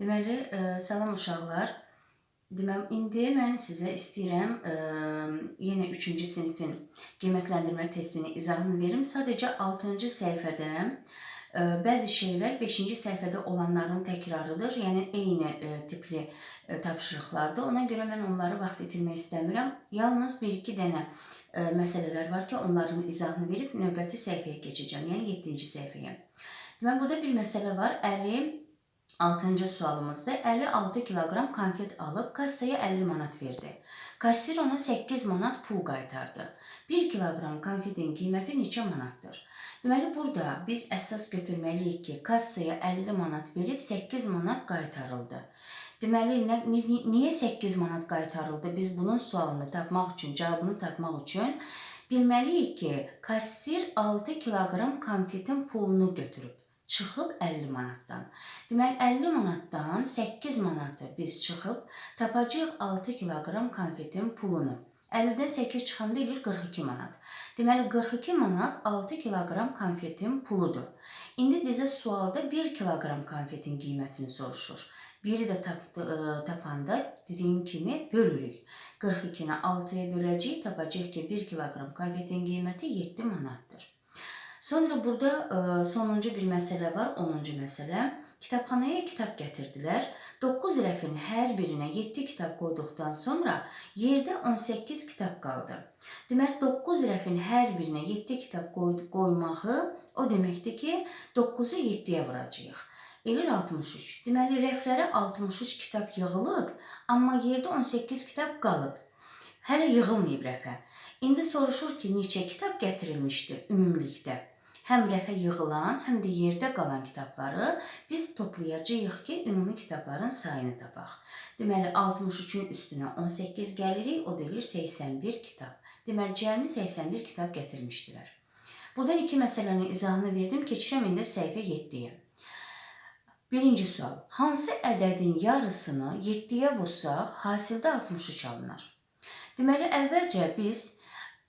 Deməli, salam uşaqlar. İndi mən sizə istəyirəm yenə 3-cü sinifin qiymətləndirmə testini izahını verim. Sadəcə 6-cı səhifədə bəzi şeylər 5-ci səhifədə olanların təkrarıdır. Yəni eyni tipli tapşırıqlardır. Ona görə mən onları vaxt itirmək istəmirəm. Yalnız 1-2 dənə məsələlər var ki, onların izahını verib növbəti səhifəyə keçəcəm. Yəni 7-ci səhifəyə. Deməli, burada bir məsələ var. 6-cı sualımızda 56 kiloqram konfet alıb kassaya 50 manat verdi. Kassir ona 8 manat pul qaytardı. 1 kiloqram konfetin qiyməti neçə manatdır? Deməli, burada biz əsas götürməliyik ki, kassaya 50 manat verib 8 manat qaytarıldı. Deməli, niyə 8 manat qaytarıldı? Biz bunun sualını tapmaq üçün, cavabını tapmaq üçün bilməliyik ki, kassir 6 kiloqram konfetin pulunu götürüb. Çıxıb 50 manatdan. Deməli, 50 manatdan 8 manatı biz çıxıb tapacağıq 6 kiloqram konfetin pulunu. 50-dən 8 çıxanda eləyir 42 manat. Deməli, 42 manat 6 kiloqram konfetin puludur. İndi bizə sualda 1 kiloqram konfetin qiymətini soruşur. Biri də tapanda dediyim kimi bölürük. 42-ni 6-ya böləcəyik, tapacağıq ki 1 kiloqram konfetin qiyməti 7 manatdır. Sonra burada sonuncu bir məsələ var, 10-cu məsələ. Kitabxanaya kitab gətirdilər. 9 rəfin hər birinə 7 kitab qoyduqdan sonra yerdə 18 kitab qaldı. Deməli, 9 rəfin hər birinə 7 kitab qoymağı o deməkdir ki, 9-u 7-yə vuracağıq. Eləyir 63. Deməli, rəflərə 63 kitab yığılıb, amma yerdə 18 kitab qalıb. Hələ yığılmayıb rəfə. İndi soruşur ki, neçə kitab gətirilmişdi ümumilikdə? Həm rəfə yığılan, həm də yerdə qalan kitabları biz toplayacağıq ki, ümumi kitabların sayını tapaq. Deməli, 63-ün üstünə 18 gəlirik, o deyir 81 kitab. Deməli, cəmi 81 kitab gətirmişdilər. Buradan 2 məsələnin izahını verdim, keçirəm indi səhifə 7-yə. Birinci sual. Hansı ədədin yarısını 7-yə vursaq, hasildə 63 alınır? Deməli, əvvəlcə biz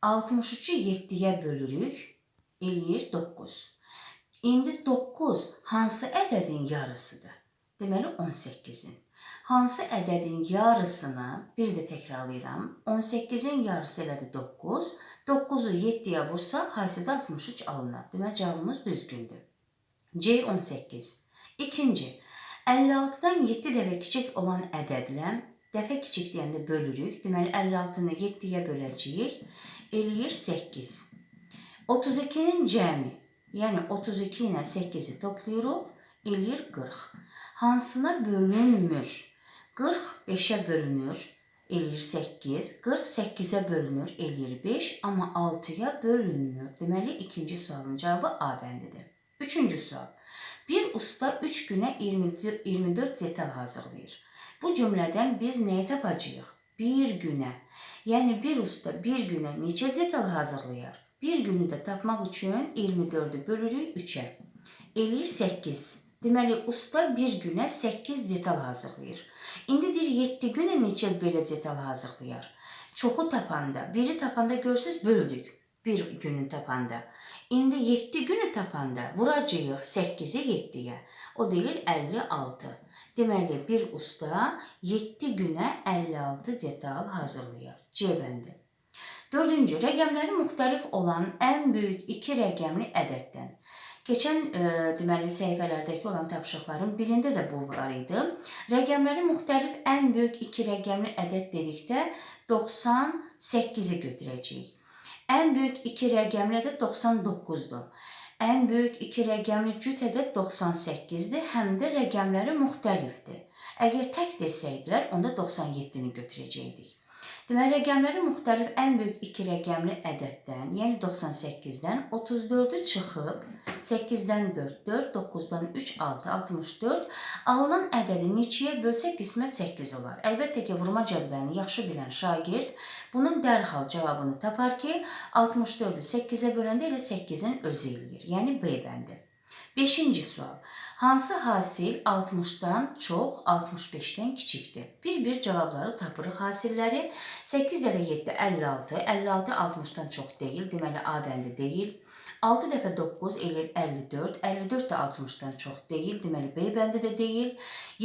63-ü 7-yə bölürük, eləyir 9. İndi 9 hansı ədədin yarısıdır? Deməli, 18-in. Hansı ədədin yarısını, bir də təkrarlayıram, 18-in yarısı elədi 9. 9-u 7-yə vursaq, hasildə 63 alınır. Deməli, cavabımız düzgündür. C 18. İkinci, 56-dan 7 dəfə kiçik olan ədədlə, dəfə kiçik deyəndə bölürük. Deməli, 56-nı 7-yə böləcəyik, eləyir 8. 32-nin cəmi, yəni 32 ilə 8-i toplayırıq, eləyir 40. Hansına bölünmür? 40 5-ə bölünür, eləyir 8. 40 8-ə bölünür, eləyir 5, amma 6-ya bölünmür. Deməli, ikinci sualın cavabı A bəndidir. Üçüncü sual. Bir usta 3 günə 24 detal hazırlayır. Bu cümlədən biz nəyi tapacağıq? Bir günə. Yəni, bir usta bir günə neçə detal hazırlayır? Bir günü də tapmaq üçün 24-ü bölürük 3-ə. Eləyir 8. Deməli, usta bir günə 8 detal hazırlayır. İndi deyir, 7 günə neçə belə detal hazırlayır? Çoxu tapanda, biri tapanda görürsünüz, böldük. Bir günü tapanda. İndi 7 günü tapanda vuracağıq 8-i 7-yə. O deyilir 56. Deməli, bir usta 7 günə 56 detal hazırlayır. C bəndi. Dördüncü, rəqəmləri müxtəlif olan ən böyük 2 rəqəmli ədəddən. Keçən deməli, səhifələrdəki olan tapşırıqların birində də bu var idi. Rəqəmləri müxtəlif ən böyük 2 rəqəmli ədəd dedikdə 98-i götürəcəyik. Ən böyük 2 rəqəmli ədəd 99-dur. Ən böyük 2 rəqəmli cüt ədəd 98-dir, həm də rəqəmləri müxtəlifdir. Əgər tək desəydilər, onda 97-ni götürəcəkdik. Deməli, rəqəmləri müxtəlif ən böyük 2 rəqəmli ədəddən, yəni 98-dən 34-ü çıxıb, 8-dən 4, 4, 9-dan 3, 6, 64, alınan ədədi neçəyə bölsək qismət 8 olar. Əlbəttə ki, vurma cədvəlini yaxşı bilən şagird bunun dərhal cavabını tapar ki, 64-ü 8-ə böləndə elə 8-in özü eləyir, yəni B bəndi. 5-ci sual. Hansı hasil 60-dan çox, 65-dən kiçikdir? Bir-bir cavabları tapırıq hasilləri. 8 dəfə 7, 56. 56 60-dan çox deyil. Deməli, A bəndi deyil. 6 dəfə 9 eləyir 54. 54 də 60-dan çox deyil. Deməli, B bəndi də deyil.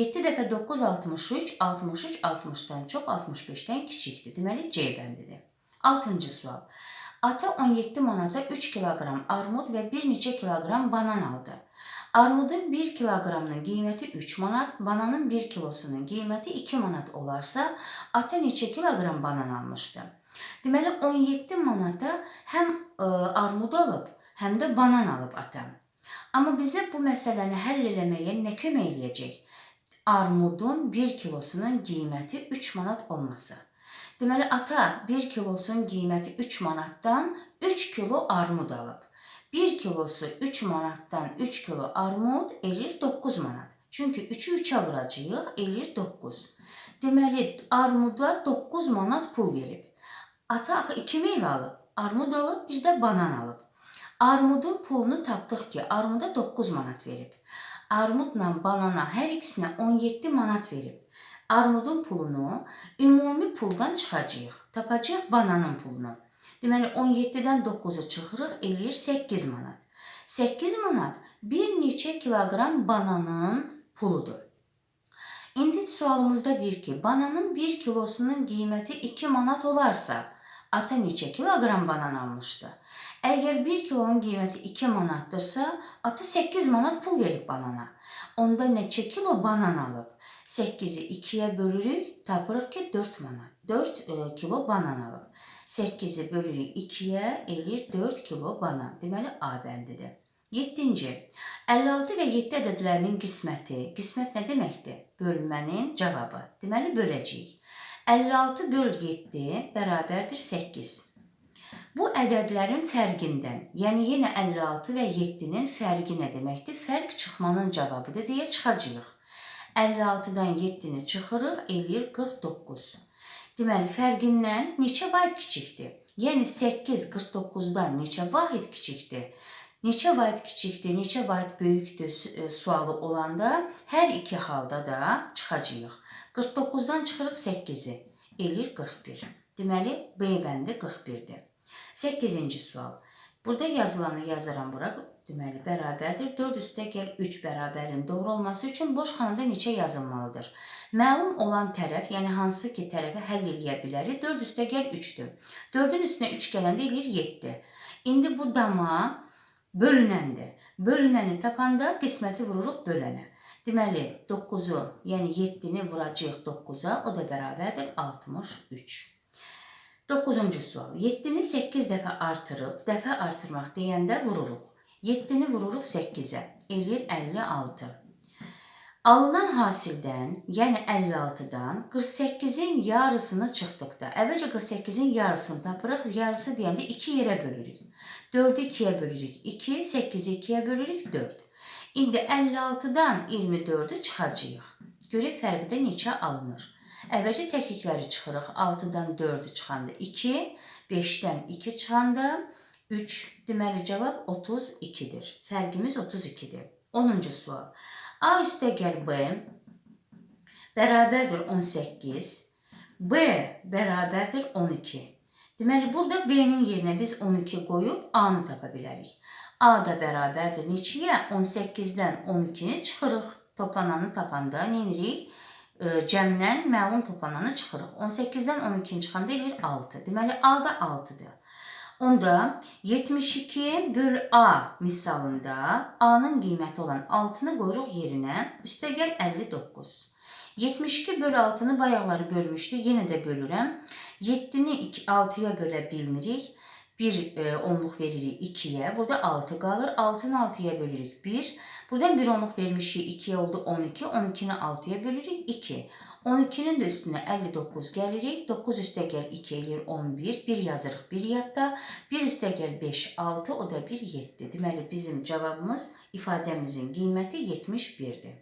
7 dəfə 9 63. 63 60-dan çox, 65-dən kiçikdir. Deməli, C bəndidir. 6-cı sual. Ata 17 manata 3 kiloqram armud və bir neçə kiloqram banan aldı. Armudun 1 kiloqramının qiyməti 3 manat, bananın 1 kilosunun qiyməti 2 manat olarsa, ata neçə kiloqram banan almışdı? Deməli, 17 manata həm armud alıb, həm də banan alıb atam. Amma bizə bu məsələni həll eləməyə nə kömək eləyəcək? Armudun 1 kilosunun qiyməti 3 manat olması. Deməli, ata 1 kilosunun qiyməti 3 manatdan 3 kilo armud alıb. 1 kilosu 3 manatdan 3 kilo armud eləyir 9 manat. Çünki 3'ü 3'ə vuracağıq, eləyir 9. Deməli, armuda 9 manat pul verib. Ata axı 2 meyvə alıb, armud alıb, bir də banan alıb. Armudun pulunu tapdıq ki, armuda 9 manat verib. Armudla banana hər ikisinə 17 manat verib. Armudun pulunu ümumi puldan çıxacağıq. Tapacağıq bananın pulunu. Deməli, 17-dən 9'u çıxırıq, eləyir 8 manat. 8 manat bir neçə kiloqram bananın puludur. İndi sualımızda deyir ki, bananın 1 kilosunun qiyməti 2 manat olarsa, ata neçə kiloqram banan almışdı? Əgər 1 kilonun qiyməti 2 manatdırsa, ata 8 manat pul verib banana. Onda neçə kilo banan alıb? 8'i 2'ye bölürük, tapırıq ki 4 manat. 4 kilo banan alıb. 8'i bölürük 2'ye, eləyir 4 kilo banan. Deməli, A bəndidir. 7-ci. 56 və 7 ədədlərinin qisməti. Qismət nə deməkdir? Bölmənin cavabı. Deməli, böləcəyik. 56 böl 7 bərabərdir 8. Bu ədədlərin fərqindən, yəni yenə 56 və 7-nin fərqi nə deməkdir? Fərq çıxmanın cavabıdır deyə çıxacağıq. 56'dan 7'ni çıxırıq, eləyir 49. Deməli, fərqindən neçə vahid kiçikdir? Yəni, 8 49'dan neçə vahid kiçikdir? Neçə vahid kiçikdir, neçə vahid böyükdür sualı olanda hər iki halda da çıxacağıq. 49'dan çıxırıq 8'i, eləyir 41. Deməli, B bəndi 41'dir. 8-ci sual. Burada yazılanı yazaram bura. Deməli, bərabərdir. 4 üstə gəl 3 bərabərin doğru olması üçün boş xanada neçə yazılmalıdır? Məlum olan tərəf, yəni hansı ki tərəfi həll eləyə bilərik? 4 üstə gəl 3'dür. 4'ün üstünə 3 gələndə eləyir 7. İndi bu dama bölünəndir. Bölünəni tapanda qisməti vururuq bölənə. Deməli, 9'u, yəni 7'ni vuracağıq 9'a, o da bərabərdir 63. 9-cu sual. 7'ni 8 dəfə artırıb, dəfə artırmaq deyəndə vururuq. 7'ni vururuq 8'ə, eləyir 56. Alınan hasildən, yəni 56'dan 48'in yarısını çıxdıqda, əvvəlcə 48'in yarısını tapırıq, yarısı deyəndə 2 yerə bölürük. 4'ü 2'yə bölürük 2, 8'i 2'yə bölürük 4. İndi 56'dan 24'ü çıxacağıq. Görək fərqdə neçə alınır? Əvvəlcə təklikləri çıxırıq. 6'dan 4'ü çıxanda 2, 5'dən 2 çıxanda 3. Deməli, cavab 32'dir. Fərqimiz 32'dir. 10-cu sual. A üstə gəl B bərabərdir 18. B bərabərdir 12. Deməli, burada B'nin yerinə biz 12 qoyub A'nı tapa bilərik. A da bərabərdir neçəyə? 18'dən 12'ni çıxırıq. Toplananı tapanda nə edirik? Cəmdən məlum toplananı çıxırıq. 18'dən 12'ni çıxanda eləyir 6. Deməli, A da 6'dır. Onda 72 böl A misalında A'nın qiyməti olan 6'nı qoyuruq yerinə. Üstə gəl 59. 72 böl 6'nı bayaqları bölmüşdük. Yenə də bölürəm. 7'ni 6'ya bölə bilmirik. 1 onluq veririk 2'yə. Burada 6 qalır. 6'nı 6'ya bölürük 1. Buradan 1 onluq vermişik 2'yə oldu 12. 12'ni 6'ya bölürük 2. 12'nin də üstünə 59 gəlirik. 9 üstə gəl 2 eləyir 11. 1 yazırıq 1 yadda. 1 üstə gəl 5, 6. O da 1, 7. Deməli, bizim cavabımız ifadəmizin qiyməti 71'dir.